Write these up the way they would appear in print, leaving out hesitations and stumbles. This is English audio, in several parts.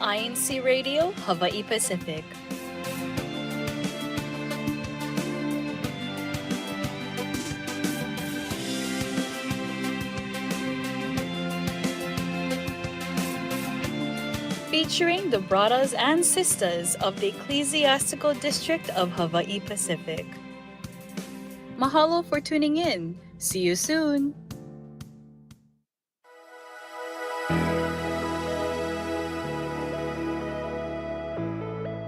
INCRadio, Hawaii Pacific. Featuring the brothers and sisters of the Ecclesiastical District of Hawaii Pacific. Mahalo for tuning in. See you soon.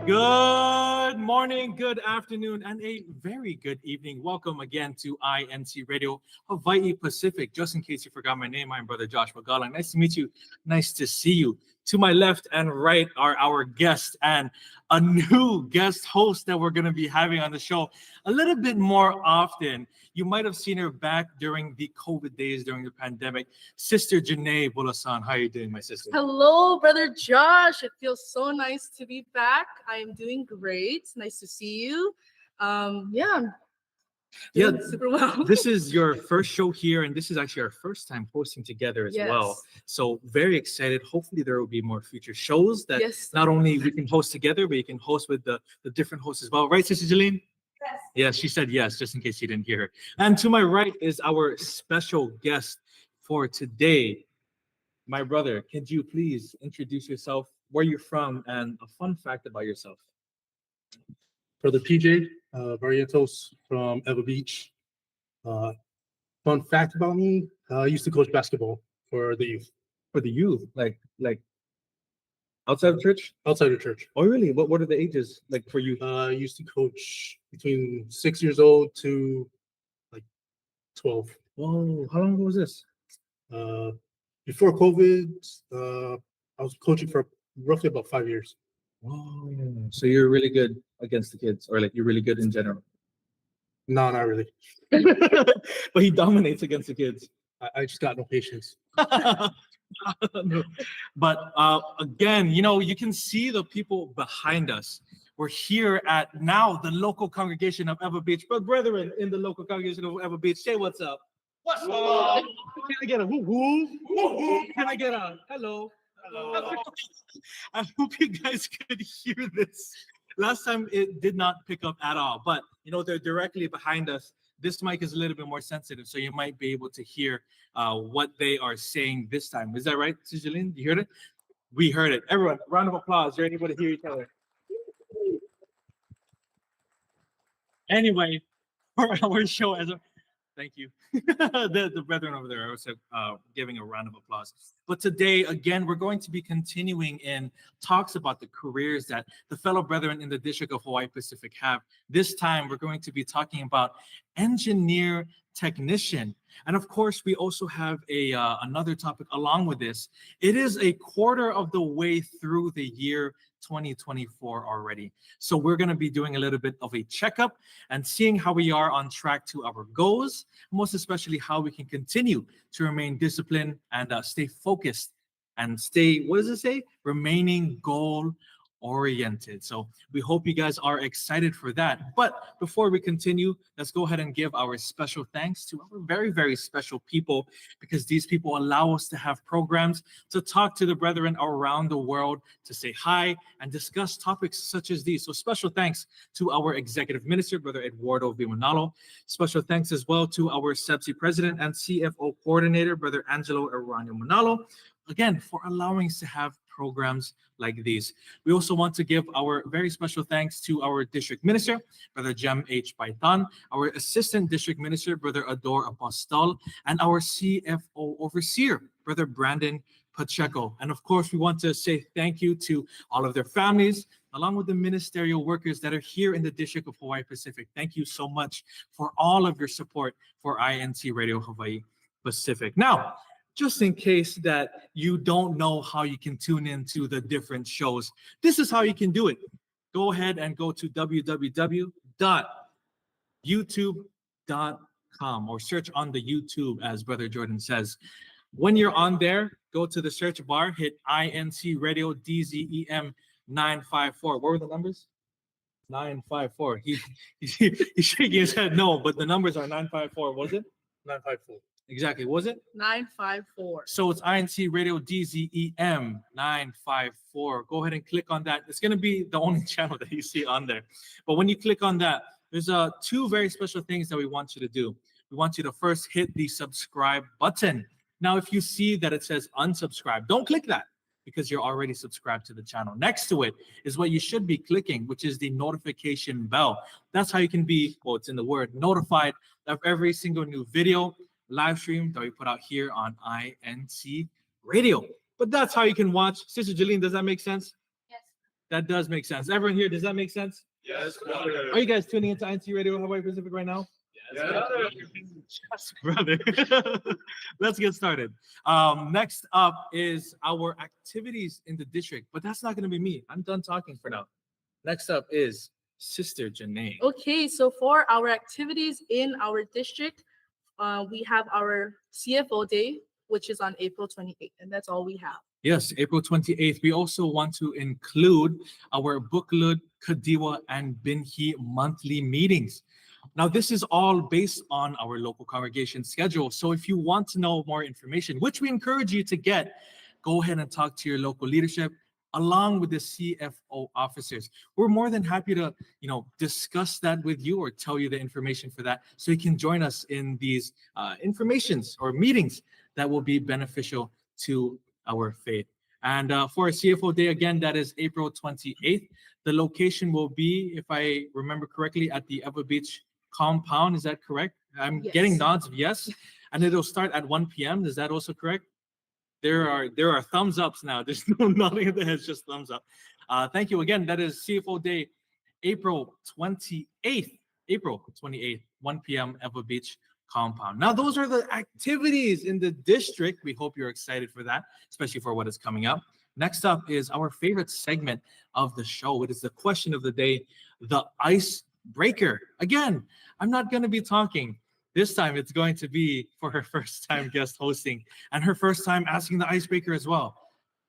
Good morning, good afternoon, and a very good evening. Welcome again to INCRadio Hawaii Pacific. Just in case you forgot my name, I'm Brother Joshua Galang. Nice to meet you. Nice to see you. To my left and right are our guests and a new guest host that we're going to be having on the show a little bit more often. You might have seen her back during the COVID days, during the pandemic. Sister Janae Bulasan, how are you doing, my sister? Hello, Brother Josh. It feels so nice to be back. I am doing great. Nice to see you. I'm doing super well. This is your first show here, and this is actually our first time hosting together as well. So very excited. Hopefully there will be more future shows that not only we can host together, but you can host with the different hosts as well. Right, Sister Jeline? Yes. Yes, she said yes, just in case you didn't hear her. And to my right is our special guest for today. My brother, could you please introduce yourself, where you're from, and a fun fact about yourself? Brother PJ Barrientos from Eva Beach. Fun fact about me, I used to coach basketball for the youth. For the youth, like outside of church? Outside of church. Oh, really? What are the ages like for you? I used to coach between 6 years old to like 12. Whoa, how long ago was this? Before COVID, I was coaching for roughly about 5 years. Whoa, so you're really good against the kids, or like you're really good in general? No, not really. But he dominates against the kids. I just got no patience. No. But again, you can see the people behind us. We're here at now the local congregation of Eva Beach. But brethren in the local congregation of Eva Beach, say what's up. What's up? Can I get a woo-woo? Can I get a hello? Hello. I hope you guys could hear this. Last time it did not pick up at all, but they're directly behind us. This mic is a little bit more sensitive, so you might be able to hear what they are saying this time. Is that right, Cijeline? You heard it? We heard it. Everyone, round of applause. Is there anybody hear each other? Anyway, for our show, thank you. the brethren over there are also giving a round of applause. But today, again, we're going to be continuing in talks about the careers that the fellow brethren in the District of Hawaii Pacific have. This time, we're going to be talking about engineer technician. And of course, we also have another topic along with this. It is a quarter of the way through the year 2024 already. So we're going to be doing a little bit of a checkup and seeing how we are on track to our goals, most especially how we can continue to remain disciplined and stay focused and stay, what does it say? Remaining goal oriented. So we hope you guys are excited for that. But before we continue, let's go ahead and give our special thanks to our very, very special people, because these people allow us to have programs to talk to the brethren around the world, to say hi and discuss topics such as these. So special thanks to our executive minister, Brother Eduardo Vimanalo. Special thanks as well to our SEPSI president and CFO coordinator, Brother Angelo Aranio Manalo, again, for allowing us to have programs like these. We also want to give our very special thanks to our district minister, Brother Jem H. Paitan, our assistant district minister, Brother Ador Apostol, and our CFO overseer, Brother Brandon Pacheco. And of course, we want to say thank you to all of their families, along with the ministerial workers that are here in the District of Hawaii Pacific. Thank you so much for all of your support for INCRadio Hawaii Pacific. Now, just in case that you don't know how you can tune into the different shows, this is how you can do it. Go ahead and go to www.youtube.com or search on the YouTube, as Brother Jordan says. When you're on there, go to the search bar, hit INCRadio DZEM 954. What were the numbers? 954. He's shaking his head no, but the numbers are 954. Was it? 954. Exactly. What was it? 954. So it's INCRadio DZEM 954. Go ahead and click on that. It's going to be the only channel that you see on there. But when you click on that, there's two very special things that we want you to do. We want you to first hit the subscribe button. Now, if you see that it says unsubscribe, don't click that because you're already subscribed to the channel. Next to it is what you should be clicking, which is the notification bell. That's how you can be, well, it's in the word, notified of every single new video, live stream that we put out here on INCRadio. But that's how you can watch. Sister Jeline, does that make sense? Yes. That does make sense. Everyone here, does that make sense? Yes, Are you guys tuning into INCRadio Hawaii Pacific right now? Yes, brother. Let's get started. Next up is our activities in the district, but that's not going to be me. I'm done talking for now. Next up is Sister Janae. Okay, so for our activities in our district, we have our CFO Day, which is on April 28th, and that's all we have. Yes, April 28th. We also want to include our Buklud, Kadiwa, and Binhi monthly meetings. Now, this is all based on our local congregation schedule. So if you want to know more information, which we encourage you to get, go ahead and talk to your local leadership along with the CFO officers. We're more than happy to, discuss that with you or tell you the information for that so you can join us in these informations or meetings that will be beneficial to our faith. And for a CFO Day, again, that is April 28th. The location will be, if I remember correctly, at the Ever Beach compound. Is that correct? I'm getting nods of yes. And it'll start at 1 p.m. Is that also correct? There are thumbs ups now. There's no nothing in there. It's just thumbs up. Thank you again. That is CFO Day, April 28th. April 28th, 1 p.m. Ever Beach compound. Now, those are the activities in the district. We hope you're excited for that, especially for what is coming up. Next up is our favorite segment of the show. It is the question of the day, the Icebreaker. Again, I'm not going to be talking. This time, it's going to be for her first time guest hosting and her first time asking the icebreaker as well.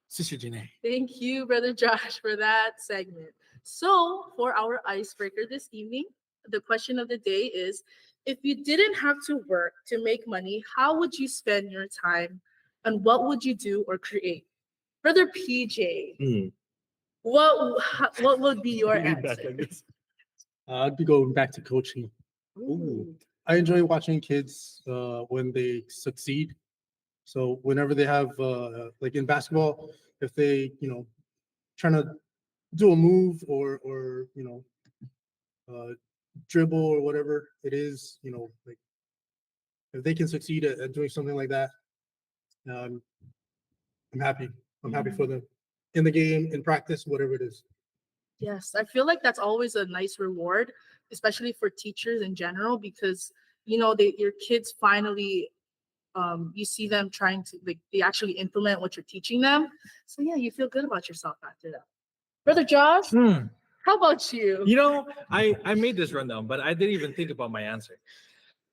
Sister Janae. Thank you, Brother Josh, for that segment. So for our icebreaker this evening, the question of the day is, if you didn't have to work to make money, how would you spend your time and what would you do or create? Brother PJ, what would be your answer? I'd be going back to coaching. Ooh. I enjoy watching kids when they succeed. So whenever they have, like in basketball, if they, trying to do a move or dribble or whatever it is, like if they can succeed at doing something like that, I'm happy. I'm happy for them in the game, in practice, whatever it is. Yes, I feel like that's always a nice reward, especially for teachers in general, because your kids finally, you see them trying to they actually implement what you're teaching them. So yeah, you feel good about yourself after that. Brother Josh, how about you? I made this rundown, but I didn't even think about my answer.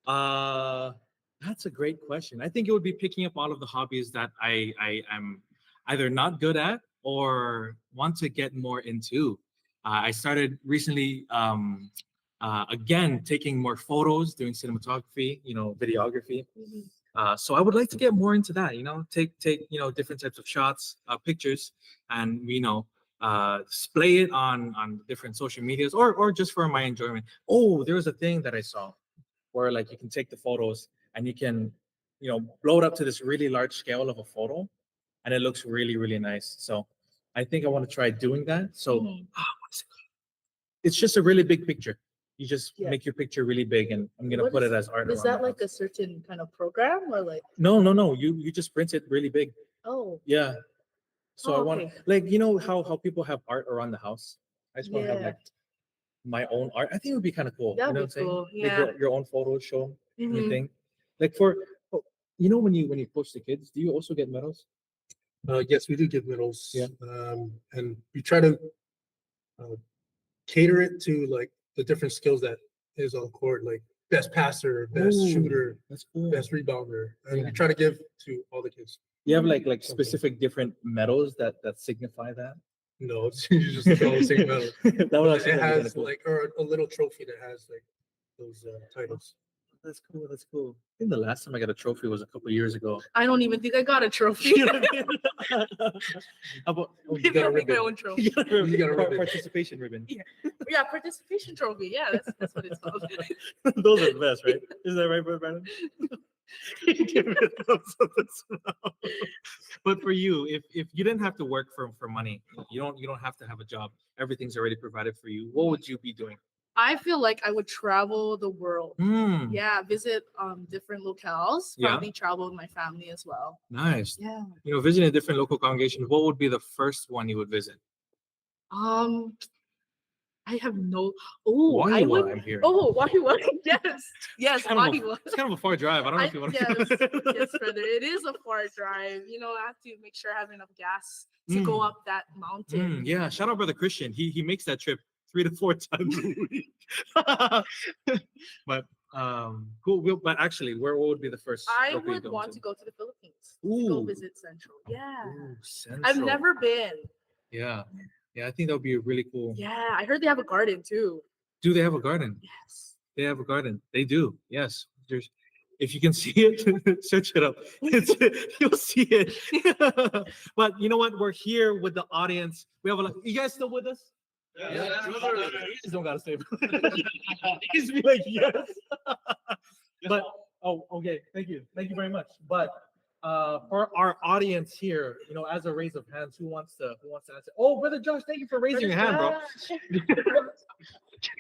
That's a great question. I think it would be picking up all of the hobbies that I am either not good at or want to get more into. I started recently, again, taking more photos, doing cinematography, videography. So I would like to get more into that, take different types of shots, pictures, and, display it on different social medias or just for my enjoyment. Oh, there was a thing that I saw where you can take the photos and you can, blow it up to this really large scale of a photo and it looks really, really nice. So I think I want to try doing that. So what's it called? It's just a really big picture. You just make your picture really big, and I'm gonna put it as art. Is that like a certain kind of program or like? No. You just print it really big. Oh. Yeah. So I want okay. how people have art around the house. I just want to have my own art. I think it would be kind of cool. That would what be cool. Like Yeah. your own photos show Mhm. anything. Like when you coach the kids, do you also get medals? Yes, we do give medals. Yeah. And we try to cater it to the different skills that is on the court, like best passer, best shooter, That's cool. best rebounder, and we try to give to all the kids. You have like specific different medals that signify that? No, it's just all the same medal. That would It has cool. or a little trophy that has those titles. That's cool. That's cool. I think the last time I got a trophy was a couple of years ago. I don't even think I got a trophy. You know what I mean? How about Maybe I'll make my own trophy. You got a You got a ribbon. participation ribbon. Yeah, participation trophy. Yeah, that's what it's called. Those are the best, right? Is that right, Brother Brandon? Give it a thumbs up as well. But for you, if you didn't have to work for money, you don't have to have a job. Everything's already provided for you. What would you be doing? I feel like I would travel the world. Hmm. Yeah, visit different locales. Yeah. Probably travel with my family as well. Nice. Yeah. Visiting a different local congregation, what would be the first one you would visit? I have no. Oh, I would. I'm hearing. Oh, Wahiwa. Yes, Kind of a- Wahiwa. It's kind of a far drive. I don't know if you want Yes, to. yes, brother. It is a far drive. I have to make sure I have enough gas to go up that mountain. Yeah, shout out Brother Christian. He makes that trip 3 to 4 times a week. But cool. But actually, what would be the first? I local you would go want to go to the Philippines. To Ooh. go visit Central. Yeah. Ooh, I've Central. never been. Yeah, I think that would be really cool. Yeah, I heard they have a garden too. Do they have a garden? Yes. They have a garden. They do. Yes. If you can see it, search it up. You'll see it. But you know what? We're here with the audience. We have you guys still with us? Yeah. You just don't gotta say. You just be like yes. But okay. Thank you very much. But for our audience here, as a raise of hands, who wants to answer? Oh, Brother Josh, thank you for raising your hand, bro.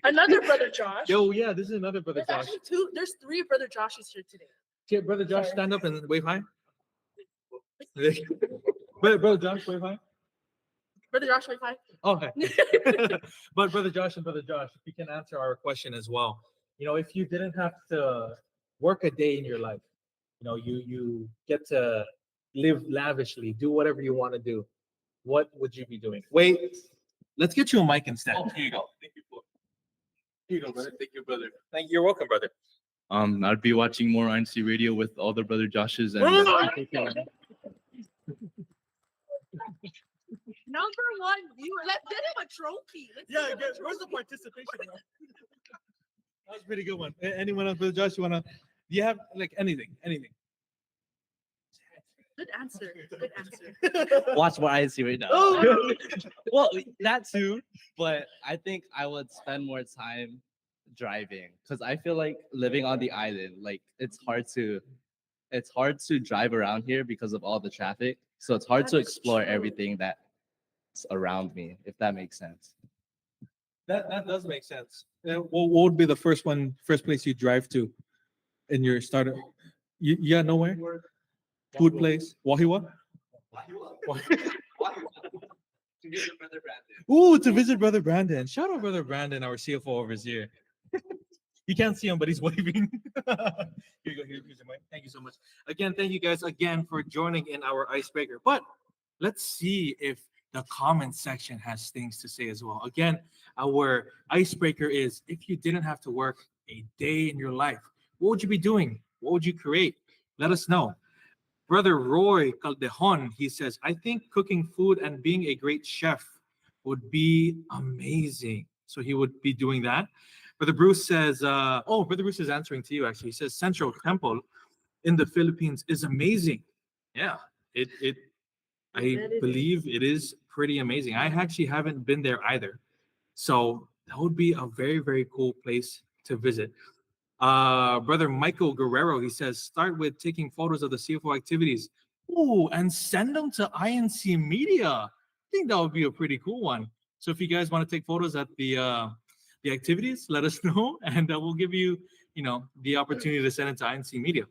Another Brother Josh. Yo, yeah, this is another Brother There's Josh. actually two. There's three Brother Joshes here today. Okay, Brother Josh, stand up and wave hi. Brother Josh, wave hi. Brother Josh, wait, hi. Okay. But Brother Josh, if you can answer our question as well. If you didn't have to work a day in your life, you get to live lavishly, do whatever you want to do, what would you be doing? Wait, let's get you a mic instead. Oh, here you go. Thank you, Here you go, brother. Thank you, brother. You're welcome, brother. I'd be watching more INCRadio with all the Brother Joshes and Number one viewer. Let's get him a trophy. Where's the participation? That was a pretty good one. Anyone else, Brother Josh? Do you have anything? Good answer. Watch what I see right now. Oh! Well, that too, but I think I would spend more time driving because I feel like living on the island, it's hard to drive around here because of all the traffic. So it's hard That to is explore true. everything that's around me, if that makes sense. That does make sense. What would be the first place you drive to in your starter? You got nowhere? Food place? Wahiwa? To visit Brother Brandon. Ooh, to visit Brother Brandon. Shout out Brother Brandon, our CFO over here. You can't see him, but he's waving. Here you go. Here's your mic. Thank you so much. Again, thank you guys again for joining in our icebreaker. But let's see if the comment section has things to say as well. Again, our icebreaker is if you didn't have to work a day in your life, what would you be doing? What would you create? Let us know. Brother Roy Caldejon, he says, I think cooking food and being a great chef would be amazing. So he would be doing that. Brother Bruce says, Brother Bruce is answering to you actually. He says Central Temple in the Philippines is amazing. Yeah, I believe it is pretty amazing. I actually haven't been there either. So that would be a very, very cool place to visit. Brother Michael Guerrero, he says, start with taking photos of the CFO activities. Ooh, and send them to INC Media. I think that would be a pretty cool one. So if you guys want to take photos at the activities, let us know, and we'll give you, the opportunity to send it to INC Media.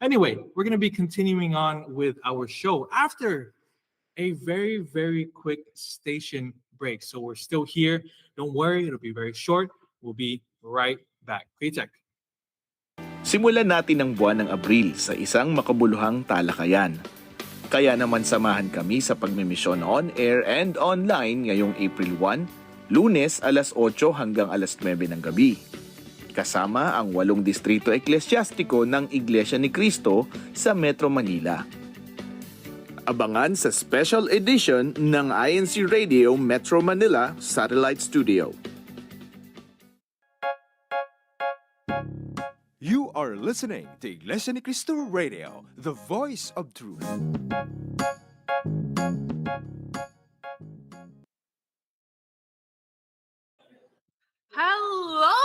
Anyway, we're going to be continuing on with our show after a very, very quick station break. So we're still here. Don't worry, it'll be very short. We'll be right back. Paycheck. Simulan natin ang buwan ng Abril sa isang makabuluhang talakayan. Kaya naman samahan kami sa pagmimisyon on-air and online ngayong April 1, Lunes alas 8 hanggang alas 9 ng gabi. Kasama ang 8 distrito eklesyastiko ng Iglesia ni Cristo sa Metro Manila. Abangan sa special edition ng INCRadio Metro Manila Satellite Studio. You are listening to Iglesia ni Cristo Radio, the voice of truth. Hello!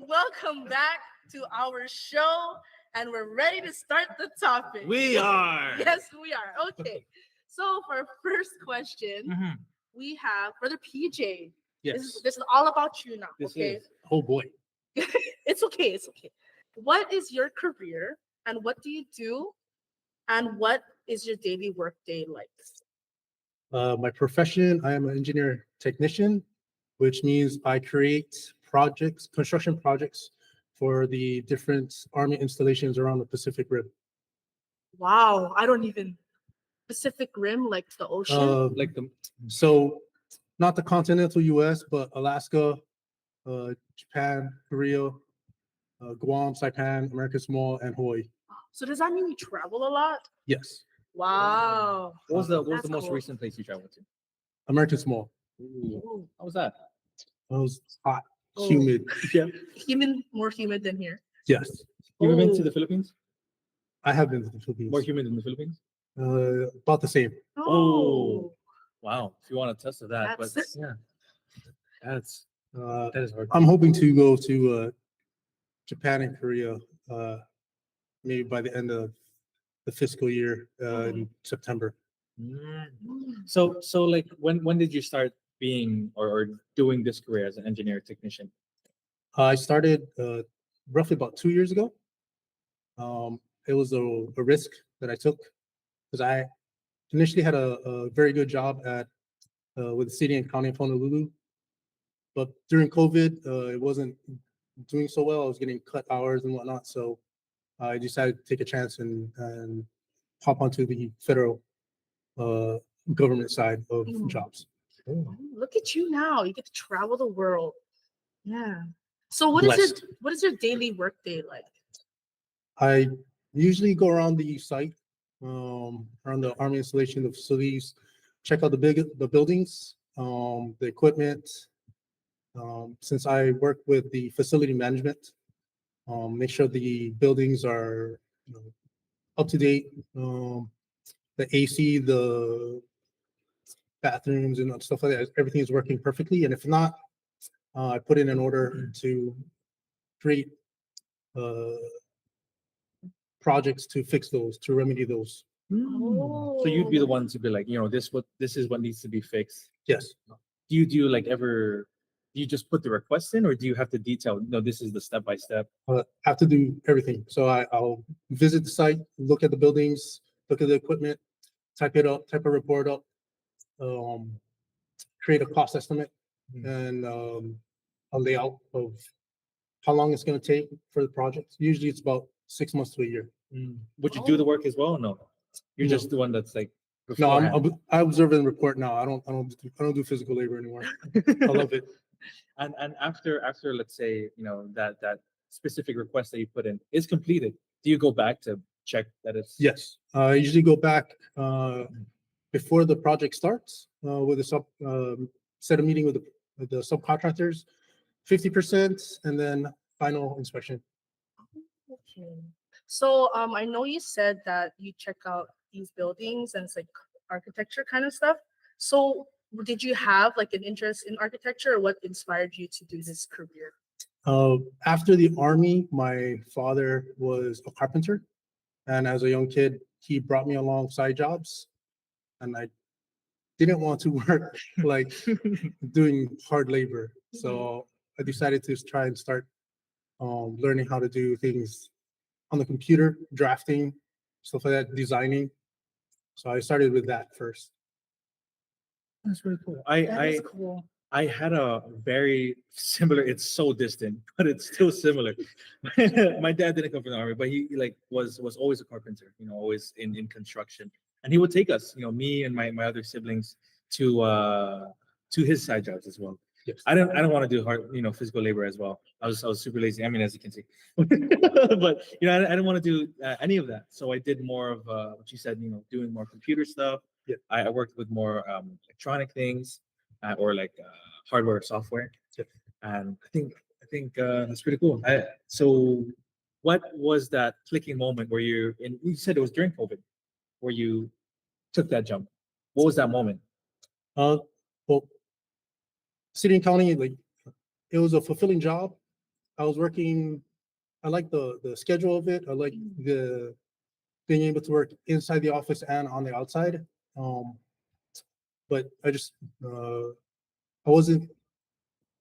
Welcome back to our show, and we're ready to start the topic. We are. Yes, we are. Okay. So for our first question, Mhm. we have Brother PJ. Yes. This is all about you now. This Okay. is. Oh boy. It's okay. It's okay. What is your career and what do you do? And what is your daily work day like? My profession, I am an engineer technician, which means I create projects, construction projects for the different Army installations around the Pacific Rim. Wow. I don't even Pacific Rim, like the ocean. Like the. So not the continental US, but Alaska, Japan, Korea, Guam, Saipan, American Small, and Hawaii. So does that mean you travel a lot? Yes, Wow. What was the That's most cool. recent place you traveled to? American Small. Ooh. How was that? It was hot, Oh. humid. Yeah. More humid than here. Yes, You ever been to Oh. the Philippines? I have been to the Philippines. More humid in the Philippines? About the same. Oh. Wow. If you want to test to that, but That's- yeah, that's Uh, that is hard. I'm hoping to go to Japan and Korea maybe by the end of the fiscal year in September. So like when did you start being or doing this career as an engineer technician? I started roughly about 2 years ago. It was a risk that I took because I initially had a very good job at with the city and county of Honolulu, but during COVID, it wasn't doing so well. I was getting cut hours and whatnot, so I decided to take a chance and hop onto the federal government side of Mm. jobs. Look at you now. You get to travel the world. Yeah. So Blessed. what is your daily work day like? I usually go around the site, around the Army installation, the facilities, check out the buildings, the equipment. Since I work with the facility management, make sure the buildings are up to date. The AC, the bathrooms, and stuff like that, everything is working perfectly. And if not, I put in an order to create projects to fix those, to remedy those. So you'd be the one to be like, this is what needs to be fixed. Yes. Do you like ever do you just put the request in, or do you have to detail? No, this is the step by step. Have to do everything. So I'll visit the site, look at the buildings, look at the equipment, type it up, type a report up, create a cost estimate and a layout of how long it's going to take for the project. Usually it's about 6 months to a year. Would you do the work as well? Or no, you're No. just the one that's like. No, beforehand. I observe and report now. I don't do physical labor anymore. I love it. And after let's say that specific request that you put in is completed, do you go back to check that it's Yes, I usually go back before the project starts with set a meeting with the subcontractors, 50%, and then final inspection. Okay. So I know you said that you check out these buildings and it's like architecture kind of stuff. So did you have like an interest in architecture, or what inspired you to do this career? After the Army, my father was a carpenter, and as a young kid, he brought me along side jobs, and I didn't want to work like doing hard labor. So I decided to try and start learning how to do things on the computer, drafting, stuff like that, designing. So I started with that first. That's really cool. That is cool. I had a very similar. It's so distant, but it's still similar. My dad didn't come from the army, but he like was always a carpenter. Always in construction, and he would take us, me and my other siblings to his side jobs as well. Yes. I don't want to do hard, physical labor as well. I was super lazy. I mean, as you can see, but I didn't want to do any of that. So I did more of what you said, doing more computer stuff. Yeah. I worked with more electronic things or like hardware, software. Yeah. And I think that's pretty cool. So what was that clicking moment where you said it was during COVID where you took that jump? What was that moment? Well, city and county, like it was a fulfilling job. I was working. I like the schedule of it. I like the being able to work inside the office and on the outside. Um, but I wasn't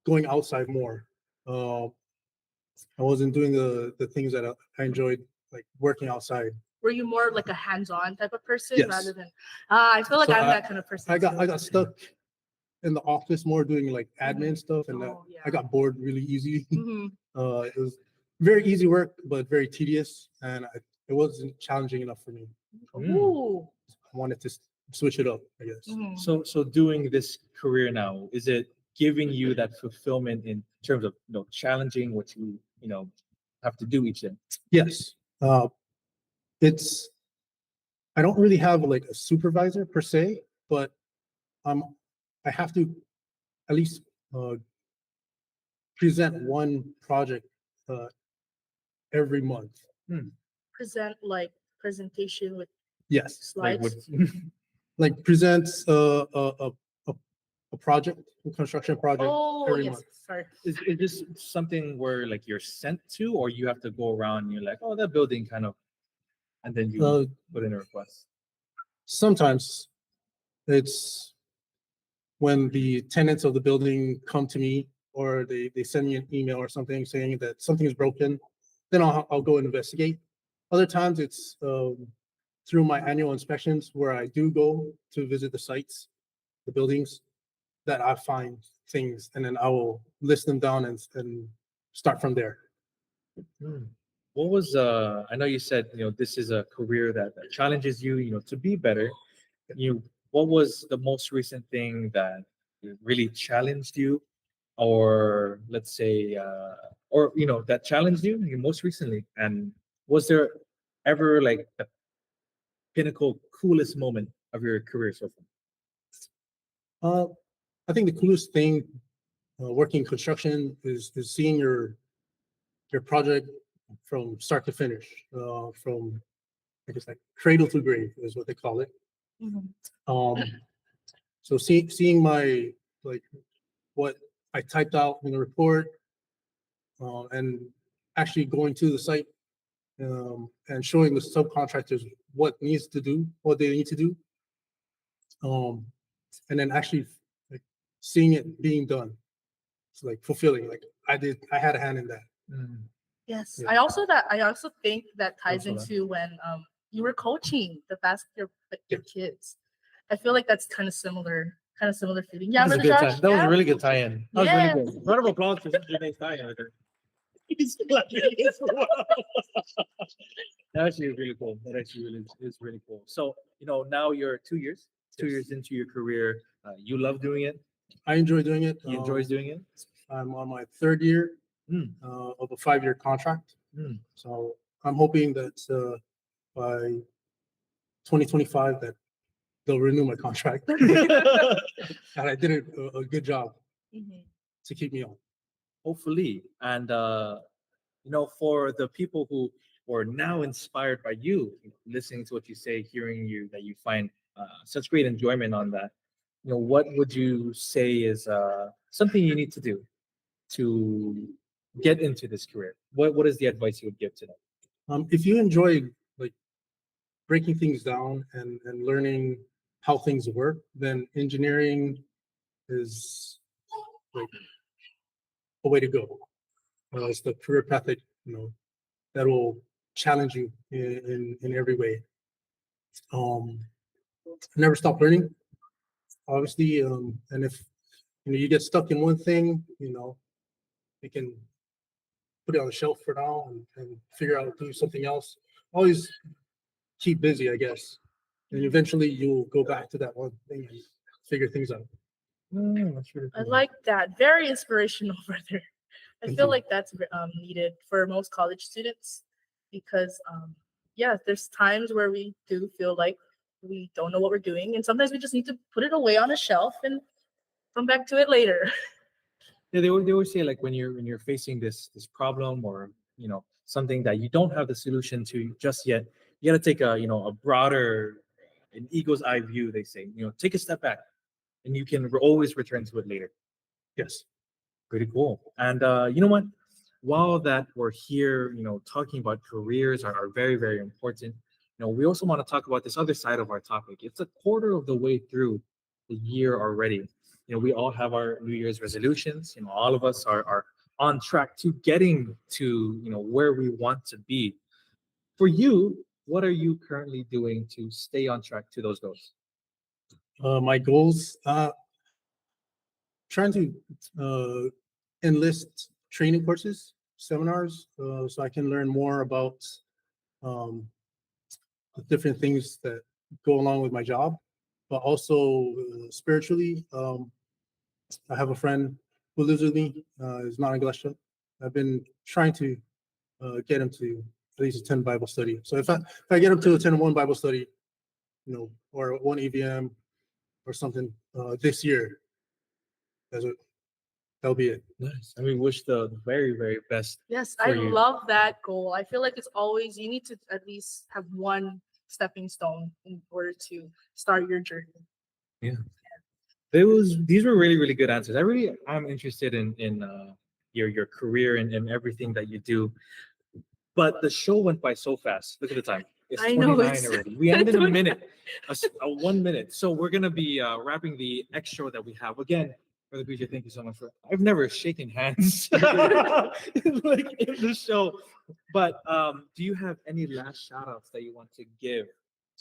going outside more. Uh, I wasn't doing the things that I enjoyed, like working outside. Were you more like a hands-on type of person Yes. rather than? I feel like So I'm that kind of person. I too. got stuck in the office more doing like admin stuff, and Oh, yeah. I got bored really easy. Mhm. It was very easy work, but very tedious, and it wasn't challenging enough for me. Ooh. I wanted to switch it up, I guess. Mhm. So doing this career now, is it giving you that fulfillment in terms of challenging what you have to do each day? Yes. It's I don't really have like a supervisor per se, but I have to at least present one project uh, every month. Present like presentation with Yes, Like slides. what? like presents a project, a construction project Oh every yes, month. sorry. Is this something where like you're sent to, or you have to go around and you're like, oh, that building kind of, and then you Uh, put in a request? Sometimes it's when the tenants of the building come to me or they send me an email or something saying that something is broken, then I'll go and investigate. Other times it's through my annual inspections where I do go to visit the sites, the buildings, that I find things, and then I will list them down and start from there. What was I know you said this is a career that challenges you to be better. What was the most recent thing that really challenged you, or let's say or that challenged you most recently? And was there ever like the pinnacle coolest moment of your career so far? I think the coolest thing working construction is seeing your project from start to finish, from I guess like cradle to grave is what they call it. Mhm. So seeing my like what I typed out in the report, and actually going to the site and showing the subcontractors what they need to do, and then actually like seeing it being done. It's like fulfilling. Like I had a hand in that. Yes. Yeah. I also think that ties Also that. into when you were coaching your kids. I feel like that's kind of similar feeling. Yeah, That was a Brother good Josh? tie. That was Yeah? a really good tie-in. That was Yes. really good. Round of applause for Janae's tie-in right there. That actually is really cool. That actually really is really cool. So, now you're 2 years, 2 years into your career. You love doing it. I enjoy doing it. He enjoys doing it. I'm on my third year Mm. of a 5-year contract. Mm. So I'm hoping that by 2025 that they'll renew my contract. And I did a good job Mhm. to keep me on. Hopefully, and for the people who are now inspired by you, listening to what you say, hearing you, that you find such great enjoyment on that. What would you say is something you need to do to get into this career? What is the advice you would give to them? If you enjoy like breaking things down and learning how things work, then engineering is like a way to go. It's the career path that will challenge you in every way. Never stop learning, obviously. And if you get stuck in one thing, you can put it on the shelf for now and figure out do something else. Always keep busy, I guess. And eventually you'll go back to that one thing and figure things out. That's really I cool. like that. Very inspirational, brother. I Thank feel you. like that's needed for most college students because, yeah, there's times where we do feel like we don't know what we're doing, and sometimes we just need to put it away on a shelf and come back to it later. Yeah, they always say like when you're facing this problem, or something that you don't have the solution to just yet, you got to take a a broader, an eagle's eye view. They say, take a step back, and you can always return to it later. Yes. Pretty cool. And you know what? While that we're here, talking about careers are very, very important. We also want to talk about this other side of our topic. It's a quarter of the way through the year already. We all have our New Year's resolutions. All of us are on track to getting to where we want to be. For you, what are you currently doing to stay on track to those goals? My goals, trying to enlist training courses, seminars, so I can learn more about the different things that go along with my job, but also spiritually. I have a friend who lives with me, is not in Iglesia. I've been trying to get him to at least attend Bible study. So if I get him to attend one Bible study, or one EVM or something this year, that'll be it. Nice. And we wish the very, very best. Yes, For I you. love that goal. I feel like it's always, you need to at least have one stepping stone in order to start your journey. These were really, really good answers. I'm interested in your career and everything that you do. But the show went by so fast. Look at the time. It's I know, 29 it's already. We ended in a minute, a 1 minute. So we're gonna be wrapping the extra that we have. Again, Brother BJ, thank you so much I've never shaken hands like in the show. But do you have any last shout outs that you want to give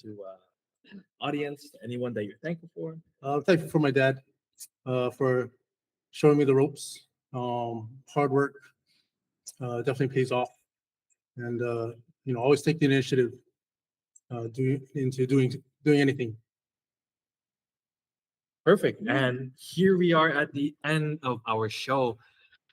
to audience, to anyone that you're thankful for? I'm thankful for my dad, for showing me the ropes. Hard work definitely pays off, and always take the initiative doing anything. Perfect. And here we are at the end of our show,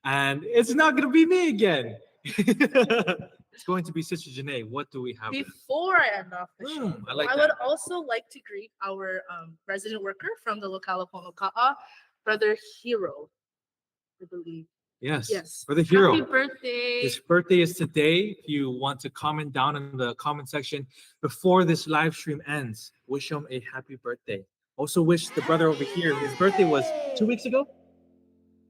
and it's not going to be me again. It's going to be Sister Janae. What do we have? Before I end off the show, I like I that. would also like to greet our resident worker from the Locale Ponoka'a, Brother Hero, I believe. Yes. For the hero. Happy birthday. His birthday is today. If you want to comment down in the comment section before this live stream ends, wish him a happy birthday. Also wish the brother over here, his birthday was 2 weeks ago.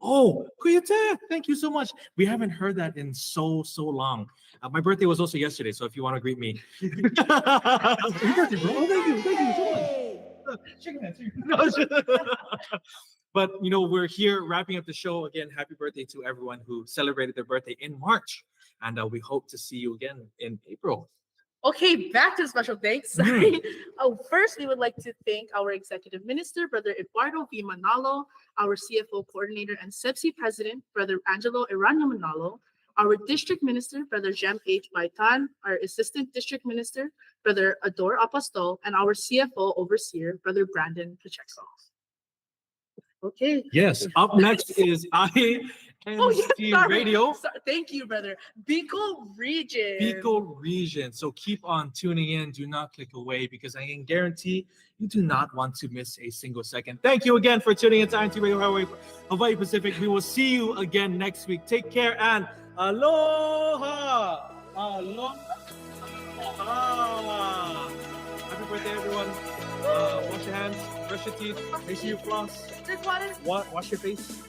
Oh, Kuyate, thank you so much. We haven't heard that in so long. My birthday was also yesterday, so if you want to greet me. Happy birthday, bro. Oh, thank you so much. Chicken hands. But we're here wrapping up the show again. Happy birthday to everyone who celebrated their birthday in March, and we hope to see you again in April. Okay, back to the special thanks. Sorry. First, we would like to thank our Executive Minister, Brother Eduardo V. Manalo, our CFO Coordinator and SEPSI President, Brother Angelo Irania Manalo, our District Minister, Brother Jem H. Baitan, our Assistant District Minister, Brother Ador Apostol, and our CFO Overseer, Brother Brandon Pacheco. Okay. Yes. Up next is INCRadio. Thank you, brother. Bicol Region. So keep on tuning in. Do not click away because I can guarantee you do not want to miss a single second. Thank you again for tuning in to INCRadio Hawaii Pacific. We will see you again next week. Take care and aloha. Aloha. Happy birthday, everyone. Wash your hands, brush your teeth, make sure you floss. Drink water. Wash your face.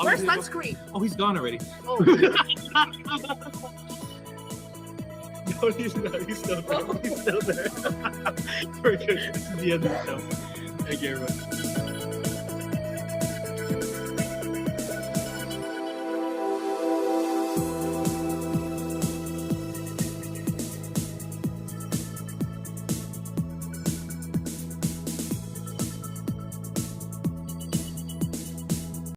Where's sunscreen? Oh, he's gone already. Oh. No, he's not. He's still there. He's still there. We're good. This is the end of the show. Thank you, everyone.